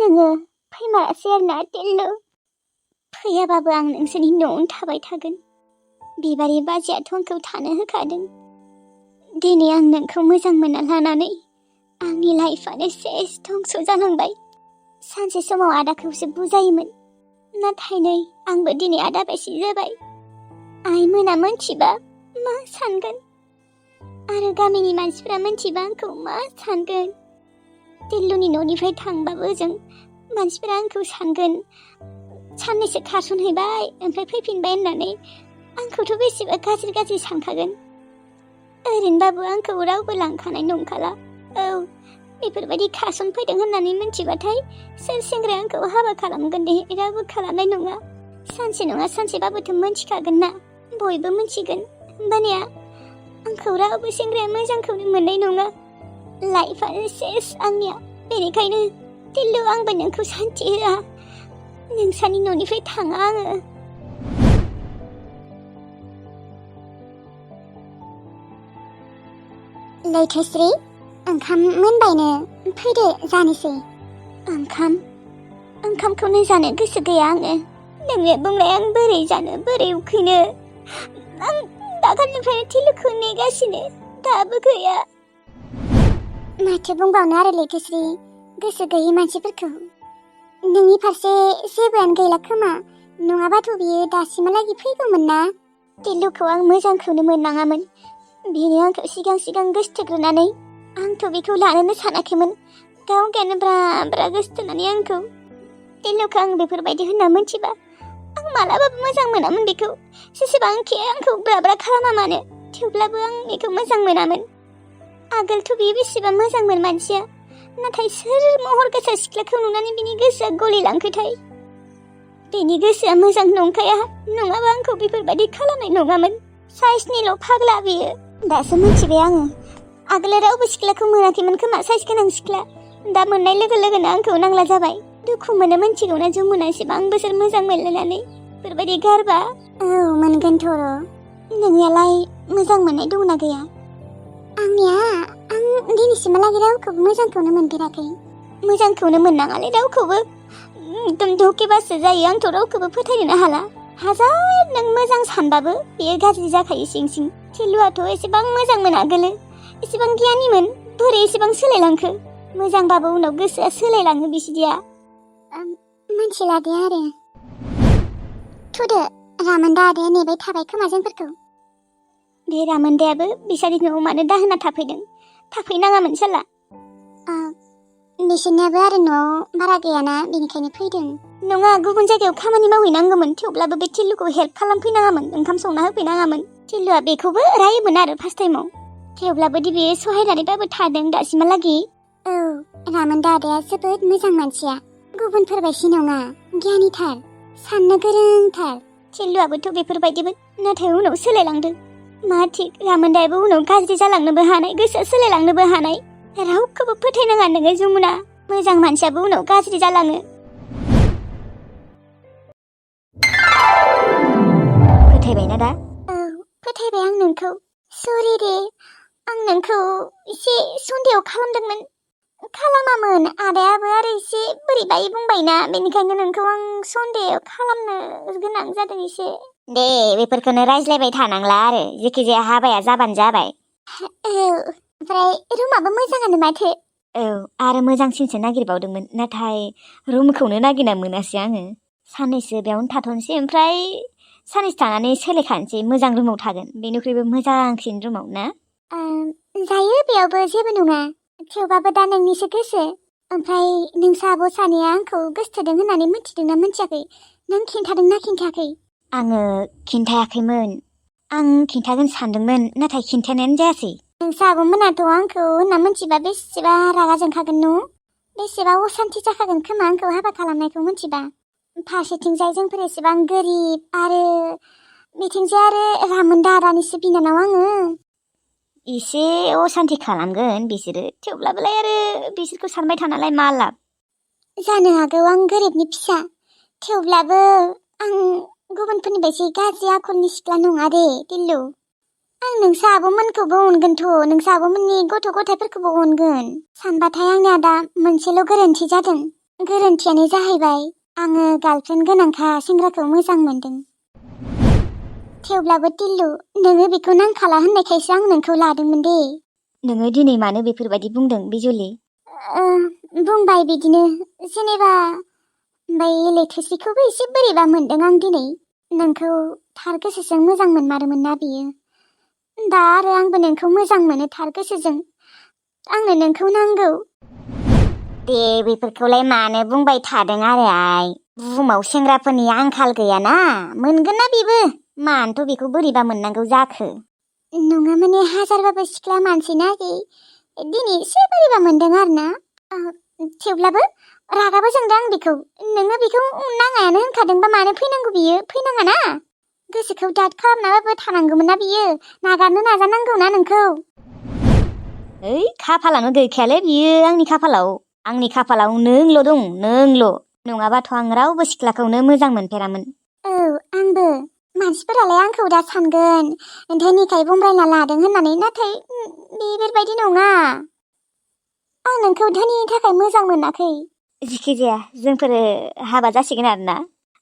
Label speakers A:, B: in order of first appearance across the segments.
A: नोङो फैमारासै आरोना टिल्लु। फैयाबाबो आं नोंसोरनि न'आवनो थाबाय थागोन। बिबारि बाजैयाथ' आंखौ थानो होखादों। दिनै आं नोंखौ मोजां मोनना लानानै आंनि लाइफआनो सेस धंस जालांबाय। सानसे समाव आदाखौसो बुजायोमोन, नाथाय नै आंबो दिनै आदा बायदि जाबाय। आइमोना मोनथिबा मा सानगोन आरो गामिनि मानसिफ्रा मोनथिबा आंखौ मा सानगोन। टिल्लुनि न'निफ्राय थांबाबो जों मानसिफ्रा आंखौ सानगोन साननैसो खारसनहैबाय ओमफ्राय फैफिनबाय होननानै आंखौथ' बेसेबा गाज्रि गाज्रि सानखागोन। ओरैनोबाबो आंखौ रावबो लांखानाय नंखाला। औ, बेफोरबायदि खारसनफैदों होननानै मिथिबाथाय सोर सेंग्राया आंखौ हाबा खालामगोन दे, रावबो खालामनाय नङा। सानसे नङा सानसेबाबोथ' मिथिखागोन ना, बयबो मिथिगोन। होमबानिया आंखौ रावबो सेंग्राया मोजांखौनो मोननाय नङा। लाइफआनो सेस आंनिया। बेनिखायनो टिल्लु, आंबो नोंखौ सान्थि होआ। नोंसानि न'निफ्राय थाङा आङो। लैथोस्रि, ओंखाम मोनबायनो, फैदो जानोसै। ओंखामखौनो जानो गोसो गैया आङो। नोंनो बुंलाय आं बोरै जानो, बोरै उखैनो। आं दाखालिनिफ्रायनो टिल्लुखौ नेगासिनो, दाबो गैया। माथो बुंबावनो आरो लैथोस्रि, गोसो गैयै मानसिफोरखौ। नोंनि फारसे जेबोआनो गैला खोमा, नङाबाथ' बियो दासिमहालागै फैगौमोन ना। टिल्लुखौ आं मोजांखौनो मोननाङामोन। बिनो आंखौ सिगां गोसोथोग्रोनानै, आंथ' बेखौ लानोनो सानाखैमोन। गावगायानो ब्रा ब्रा गोसोथोनानै आंखौ। टिल्लुखौ आं बेफोरबायदि होनना मोनथिबा आं मालाबाबो मोजां मोनामोन बेखौ। जेसेबांखि आंखौ ब्रा ब्रा खालामा मानो, थेवब्लाबो आं बेखौ मोजां मोनामोन। आगोलथ' बियो बेसेबा मोजांमोन मानसिया, नाथाय सोर महर गोसा सिख्लाखौ नुनानै बिनि गोसोआ गलिलांखोथाय। बिनि गोसोआ मोजां नंखाया, नङाबा आंखौ बेफोरबायदि खालामनाय नङामोन। साइसनिल' फाग्ला बियो। दासो मिथिबाय आङो, आगोल रावबो सिख्लाखौ मोनाखैमोन खोमा साइस गोनां सिख्ला। दा मोननाय लोगो लोगोनो आंखौ नांला जाबाय। दुखु मोनो मिथिगौना जमुना, एसेबां बोसोर मोजां मोनलायनानै बेफोरबायदि गारबा। औ, मोनगोनथ' र'। नोंनियालाय मोजां मोननाय दंना गैया? आं दिनैसिमहालागै रावखौबो मोजांखौनो मोनफेराखै। मोजांखौनो मोननाङालै रावखौबो। एकदम धकेबासो जायो। आंथ' रावखौबो फोथायनो हाला। हाजार नों मोजां सानबाबो बेयो गाज्रि जाखायो सिं सिं। टिल्लुआथ' एसेबां मोजांमोन आगोलो, एसेबां गियानिमोन, बोरै एसेबां सोलायलांखो? मोजांबाबो उनाव गोसोआ सोलायलाङो बिसिदिया। मिथिला दे आरो। थुदो, रामोनदा आदाया नेबाय थाबाय खोमा जोंफोरखौ। बे रामोनदायाबो बिसानि न'आव मानो दाहोना थाफैदों? थाफैनाङामोन साला। बिसोरनियाबो आरो न'आव बारा गैयाना, बेनिखायनो फैदों। नङा, गुबुन जायगायाव खामानि मावहैनांगौमोन, थेवब्लाबो बे टिल्लुखौ हेल्प खालामफैनाङामोन, ओंखाम संना होफैनाङामोन। टिल्लुआ बेखौबो रायोमोन आरो फार्स्ट टाइमाव। थेवब्लाबो दि बेयो सहायनानैबाबो थादों दासिमहालागै। औ, रामोनदा आदाया जोबोद मोजां मानसिया। गुबुनफोरबायदि नङा, गियानिथार, साननो गोरोंथार। टिल्लुआबोथ' बेफोरबायदिमोन, नाथाय उनाव सोलायलांदों। मा थिक, रामोनदायाबो उनाव गाज्रि जालांनोबो हानाय, गोसोआ सोलायलांनोबो हानाय। रावखौबो फोथायनाङा नोङो जमुना, मोजां मानसियाबो उनाव गाज्रि जालाङो। फोथायबायना दा? औ, फोथायबाय आं नोंखौ। सरि दे, आं नोंखौ एसे सन्देह खालामदोंमोन। खालामामोन, आदायाबो आरो एसे बोरैबायै बुंबायना, बेनिखायनो नोंखौ आं सन्देह खालामनो गोनां जादों एसे। दे, बेफोरखौनो रायज्लायबाय थानांला आरो, जेखिजाया हाबाया जाबानो जाबाय। औ, ओमफ्राय रुमाबो मोजाङानो माथो। औ, आरो मोजांसिनसो नागिरबावदोंमोन, नाथाय रुमखौनो नागिरना मोनासै आङो। साननैसो बेयावनो थाथ'नोसै, ओमफ्राय साननैसो थानानै सोलायखानोसै, मोजां रुमाव थागोन, बेनिख्रुइबो मोजांसिन रुमाव ना? जायो, बेयावबो जेबो नङा। थेवबाबो दा नोंनिसो गोसो। ओमफ्राय नोंसा आब' सानैया आंखौ गोसोथोदों होननानै मिथिदोंना मिथियाखै? नों खिन्थादोंना खिन्थायाखै? आङो खिन्थायाखैमोन। आं खिन्थागोन सानदोंमोन, नाथाय खिन्थानायानो जायासै। नोंसा आब'मोनाथ' आंखौ होनना मिथिबा बेसेबा रागा जोंखागोन न'? बेसेबा असान्थि जाखागोन खोमा आंखौ हाबा खालामनायखौ मिथिबा। फारसेथिंजाय जोंफोर एसेबां गोरिब, आरो बिथिंजाय आरो रामोनदा आदानिसो बिनानाव आङो। एसे असान्थि खालामगोन बिसोरो, थेवब्लाबोलाय आरो बिसोरखौ सानबाय थानालाय मा लाब? जानो हागौ आं गोरिबनि फिसा, थेवब्लाबो आं गुबुनफोरनि बायदि गाज्रि आखलनि सिख्ला नङा दे टिल्लु। आं नोंसा आब'मोनखौबो अनगोनथ', नोंसा आब'मोननि गथ' गथायफोरखौबो अनगोन। सानबाथाय आंनिया दा मोनसेल' गोरोन्थि जादों। गोरोन्थियानो जाहैबाय आङो गार्लफ्रेन्ड गोनांखा सेंग्राखौ मोजां मोनदों। थेवब्लाबो टिल्लु, नोङो बेखौ नांखाला होननायखायसो आं नोंखौ लादोंमोन दे।
B: नोङो दिनै मानो बेफोरबायदि बुंदों बिजुलि?
A: बुंबाय बिदिनो, जेनेबा बै लैथोस्रिखौबो एसे बोरैबा मोनदों आं दिनै। नोंखौ थार गोसोजों मोजां मोनमारोमोन ना बियो। दा आरो आंबो नोंखौ मोजां मोनो थार गोसोजों। आंनो नोंखौ नांगौ। दे बेफोरखौलाय मानो बुंबाय थादों आरो आइ? बुहुमाव सेंग्राफोरनि आंखाल गैयाना, मोनगोन ना बेबो। मानोथ' बेखौ बोरैबा मोननांगौ जाखो? नङा माने हाजारबाबो सिख्ला मानसि नागि दिनै एसे बोरैबा मोनदों आरो ना। थेवब्लाबो रागाबो जोंदों आं बेखौ। नोङो बेखौ नाङायानो होनखादोंबा मानो फैनांगौ बियो? फैनाङा ना। गोसोखौ दाद खालामनाबाबो थानांगौमोन ना बियो। नागारनो नाजानांगौ ना नोंखौ।
B: ओइ खाफालानो गैखायालै बियो आंनि खाफालाव। आंनि खाफालाव नोंल' दं, नोंल'। नङाबाथ' आं रावबो सिख्लाखौनो मोजां मोनफेरामोन।
A: औ आंबो। मानसिफोरालाय आंखौ दा सानगोन धोनिखाय बमब्रायना लादों होननानै, नाथाय बेफोरबायदि नङा। आं नोंखौ धोनिनि थाखाय मोजां मोनाखै।
B: जिखिजाया जोंफोरो हाबा जासिगोन आरोना।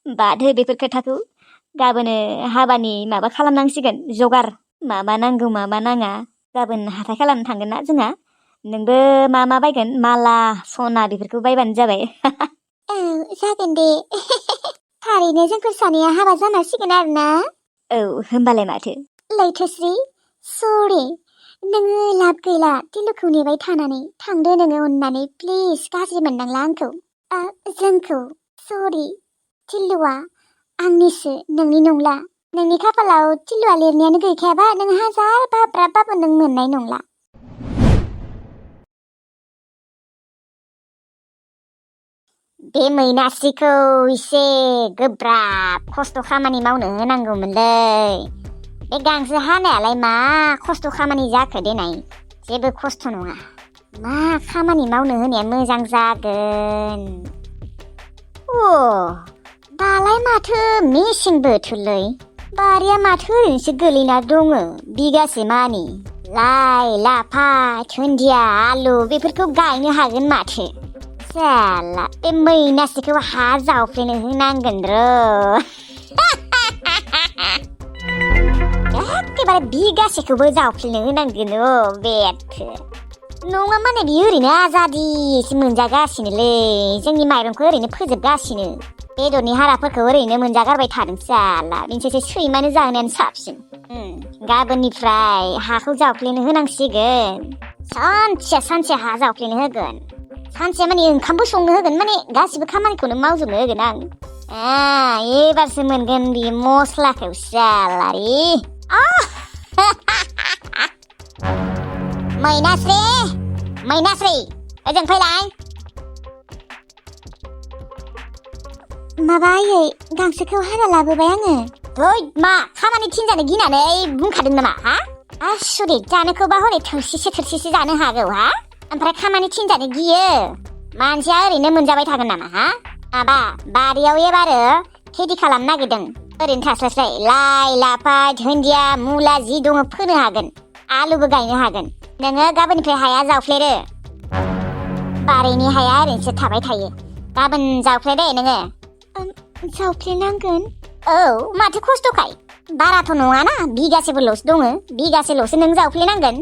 B: बाद हो बेफोर खोथाखौ। गाबोनो हाबानि माबा खालामनांसिगोन जगार। माबा नांगौ माबा नाङा गाबोन हाथाय खालामनो थांगोन ना जोंहा। नोंबो मा बायगोन? माला सना बेफोरखौ बायबानो जाबाय।
A: औ जागोन दे। थारैनो जोंफोर सानैया हाबा जानांसिगोन आरोना।
B: औ होमबालाय माथो।
A: लैथोस्रि, सरि। नोङो लाब गैला टिल्लुखौ नेबाय थानानै। थांदो नोङो अननानै, प्लिज। गाज्रि मोननांला आंखौ, जोंखौ। सरि। टिल्लुआ आंनिसो, नोंनि नंला। नोंनि खाफालाव टिल्लुआ लिरनायानो गैखायाबा नों हाजार बाब्राबबाबो नों मोननाय नंला। बे मैनास्रिखौ एसे गोब्राब खस्थ' खामानि मावनो होनांगौमोनलै। बे गांसो हानायालाय मा खस्थ' खामानि जाखो देनाय? जेबो खस्थ' नङा। मा खामानि मावनो होनाया मोजां जागोन? दालाय माथो मेसें बोथोरलै। बारिया माथो ओरैनोसो गोलैना दङ बिगासे मानि। लाइ लाफा दुन्दिया आलु बेफोरखौ गायनो हागोन माथो। साला बे मैनास्रिखौ हा जावफ्लेनो होनांगोन र'। एखेबारे बिगासेखौबो जावफ्लेनो होनांगोन बेथो। नङा माने बियो ओरैनो आजादिसो मोनजागासिनोलै। जोंनि माइरंखौ ओरैनो फोजोबगासिनो। बेदरनि हाराफोरखौ ओरैनो मोनजागारबाय थादों साला। बिनिसायसो सैमानो जाहोनायानो साबसिन। गाबोननिफ्राय हाखौ जावफ्लेनो होनांसिगोन। सानसे हा जावफ्लेनो होगोन। सानसे माने ओंखामबो संनो होगोन, माने गासिबो खामानिखौनो मावजोबनो होगोन आं। एबारसो मोनगोन बियो मस्लाखौ सालारि। मैनास्रि ओजों फैलाय। माबा आयै, गांसोखौ हाना लाबोबाय आङो। मा खामानि थिनजानो गिनानै बुंखादों नामा? आसुरित, जानोखौबा हरै थोरसिसे जानो हागौ। ओमफ्राय खामानि थिनजानो गियो। मानसिया ओरैनो मोनजाबाय थागोन नामा? माबा बारियाव एबारो खेथि खालामनो नागिरदों। ओरैनो थास्लायस्लाय लाइ लाफा दुन्दिया मुला जि दङ फोनो हागोन। आलुबो गायनो हागोन। नोङो गाबोननिफ्राय हाया जावफ्लेदो। बारिनि हाया ओरैनोसो थाबाय थायो। गाबोन जावफ्ले दे नोङो। जावफ्लेनांगोन? औ माथो खस्थ'खाय। बाराथ' नङाना, बिगासेफोरल'सो दङ। बिगासेल'सो नों जावफ्लेनांगोन।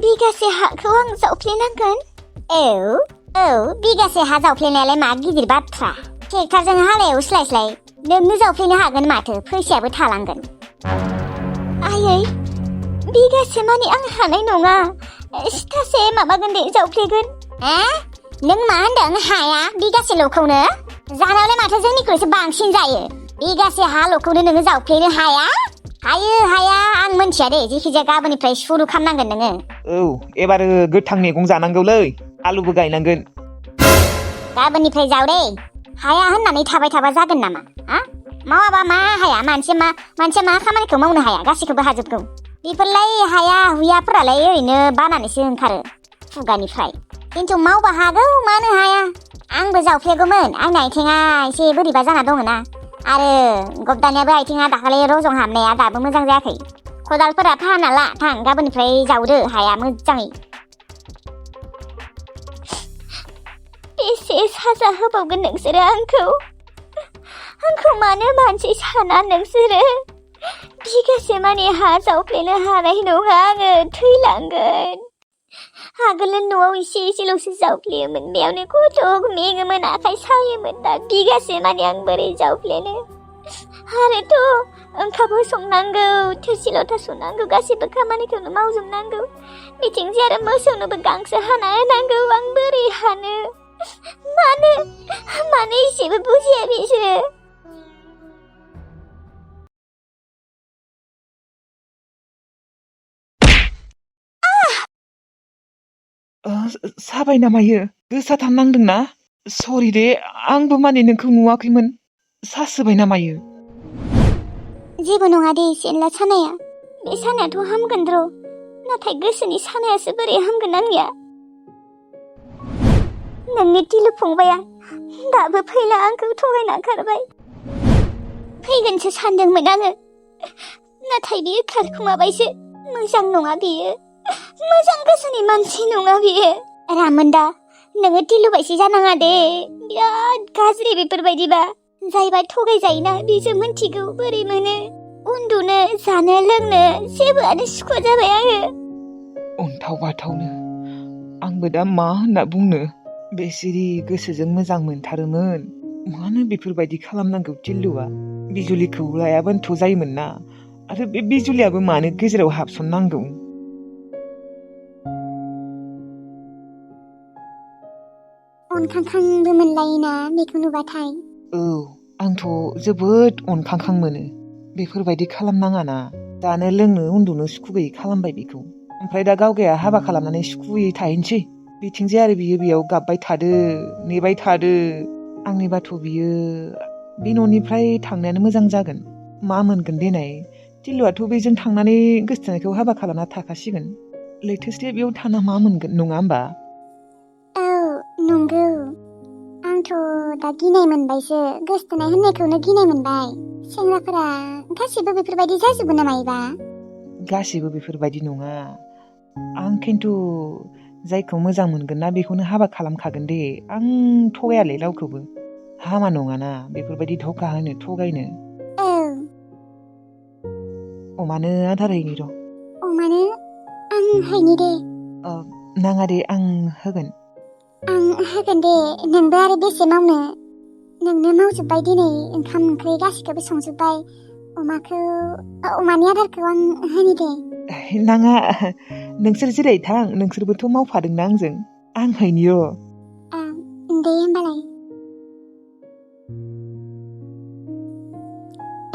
A: बिगासे हाखौ आं जावफ्लेनांगोन? औ बिगासे हा जावफ्लेनायालाय मा गिदिर बाथ्रा। ट्रेक्टरजों हालेव स्लाय नोंनो जावफ्लेनो हागोन माथो, फैसायाबो थालांगोन। आयै, बिगासे मानि आं हानाय नङा। सिथासे माबागोन दे, जावफ्लेगोन। नों मा होनदों? हाया बिगासेल'खौनो? जानायावलाय माथो जोंनिख्रुइसो बांसिन जायो। बिगासे हाल'खौनो नोङो जावफ्लेनो हाया? हाया आं मोनथिया दे। जेखिजाया गाबोननिफ्राय सुरु खालामनांगोन नोङो।
C: औ एबारो गोथां मैगं जानांगौलै, आलुबो गायनांगोन।
A: गाबोननिफ्राय जाव दे। हाया होननानै थाबाय थाबा जागोन नामा? मावाबा मा हाया? मानसिया मा खामानिखौ मावनो हाया? गासैखौबो हाजोबगौ। बेफोरलाय हाया हुयाफोरालाय ओरैनो बानानैसो ओंखारो खुगानिफ्राय। खिन्थु मावबा हागौ, मानो हाया? आंबो जावफ्लेगौमोन। आंनि आथिङा एसे बोरैबा जाना दङ ना। आरो गबदानियाबो आथिङा दाखालि रजं हाबनाया दाबो मोजां जायाखै। खदालफोरा फाहामना ला। थां गाबोननिफ्राय जावदो हाया मोजाङै। बेसे बेसे साजा होबावगोन नोंसोरो आंखौ मानो मानसि साना नोंसोरो बिगासे मानि हा जावफ्लेनो हानाय नङा आङो थैलांगोन आगोल न'आव एसेल'सो जावफ्लेयोमोन बेयावनो खथ' मेङोमोन आखाइ सायोमोन दा बिगासे मानि आं बोरै जावफ्लेनो आरोथ' ओंखामबो संनांगौ थोरसि लथा सुनांगौ गासिबो खामानिखौनो मावजोबनांगौ बिथिंजे आरो मोसौनोबो गांसो हाना होनांगौ आं बोरै हानो मानो एसेबो बुजिया बिसोरो
C: साबाय नामायो गोसाथार नांदोंना सरि दे आंबो माने नोंखौ नुवाखैमोन सासोबाय नामायो
A: जेबो नङा दे एसे एनला सानाया बे सानायाथ' हामगोन र' नाथाय गोसोनि सानायासो बोरै हामगोन आंनिया नोंनि टिलु फंबाया दाबो फैला आंखौ थगायना खारबाय फैगोनसो सानदोंमोन आङो नाथाय बियो खारखुमाबायसो मोजां नङा बियो मोजां गोसोनि मानसि नङा बियो रामोनदा नोङो टिलु बायसि जानाङा दे बिराद गाज्रि बेफोरबायदिबा जायबा थगायजायोना बिसो मिन्थिगौ बोरै मोनो उन्दुनो जानो लोंनो जेबोआनो सुखुवा जाबाय आङो
C: अन्थाव बाथावनो आंबो दा मा होनना बुंनो बेसिरि गोसोजों मोजां मोनथारोमोन मानो बेफोरबायदि खालामनांगौ टिल्लुआ बिजुलिखौ लायाबानोथ' जायोमोन ना आरो बे बिजुलियाबो मानो गेजेराव हाबसननांगौ
A: अनखांखांबो मोनलायोना बेखौ नुबाथाय
C: औ आंथ' जोबोद अनखांखां मोनो बेफोरबायदि खालामनाङाना जानो लोंनो उन्दुनो सुखु गैयै खालामबाय बेखौ ओमफ्राय दा गावगाया हाबा खालामनानै सुखुयै थाहैनोसै बिथिंजे आरो बियो बेयाव गाबबाय थादो नेबाय थादो आंनिबाथ' बियो बे न'निफ्राय थांनायानो मोजां जागोन मा मोनगोन देनाय टिल्लुआथ' बेजों थांनानै गोसथोनायखौ हाबा खालामना थाखासिगोन लैथोस्रि बेयाव थाना मा मोनगोन नङा होमबा
A: औ नंगौ आंथ' दा गिनाय मोनबायसो गोसथोनाय होननायखौनो गिनाय मोनबाय सेंग्राफोरा गासिबो बेफोरबायदि जाजोबो नामा एबा
C: गासिबो बेफोरबायदि नङा आं खिन्थु जायखौ मोजां मोनगोन ना बेखौनो हाबा खालामखागोन दे आं थगायालै रावखौबो हामा नङाना बेफोरबायदि धका होनो थगायनो
A: औ
C: अमानो आदार हैनि र'
A: अमानो आं हैनि दे
C: नाङा दे आं होगोन
A: आं होगोन दे नोंबो आरो बेसे मावनो नोंनो मावजोब्बाय दिनै ओंखाम ओंख्रि गासिखौबो संजोब्बाय अमानि आदारखौ आं होनि दे
C: नाङा नोंसोर जेरै थां नोंसोरबोथ' मावफादोंना आंजों आं हैनि र'
A: दे होमबालाय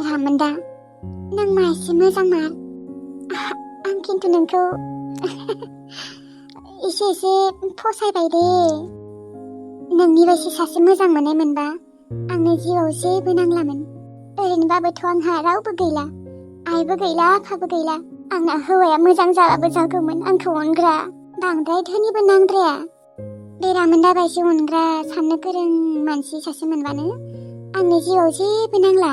A: रामोनदा नों मा एसे मोजां मार आं खिन्थु नोंखौ एसे फसायबाय दे नोंनि बायदि सासे मोजां मोननाय मोनबा आंनो जिउआव जेबो नांलामोन ओरैनोबाबोथ' आंहा रावबो गैला आइबो गैला आफाबो गैला आंना हौवाया मोजां जाबाबो जागौमोन आंखौ अनग्रा बांद्राय धोनिबो नांद्राया बे रामोनदा बायदि अनग्रा साननो गोरों मानसि सासे मोनबानो आंनि जिउआव जेबो नांला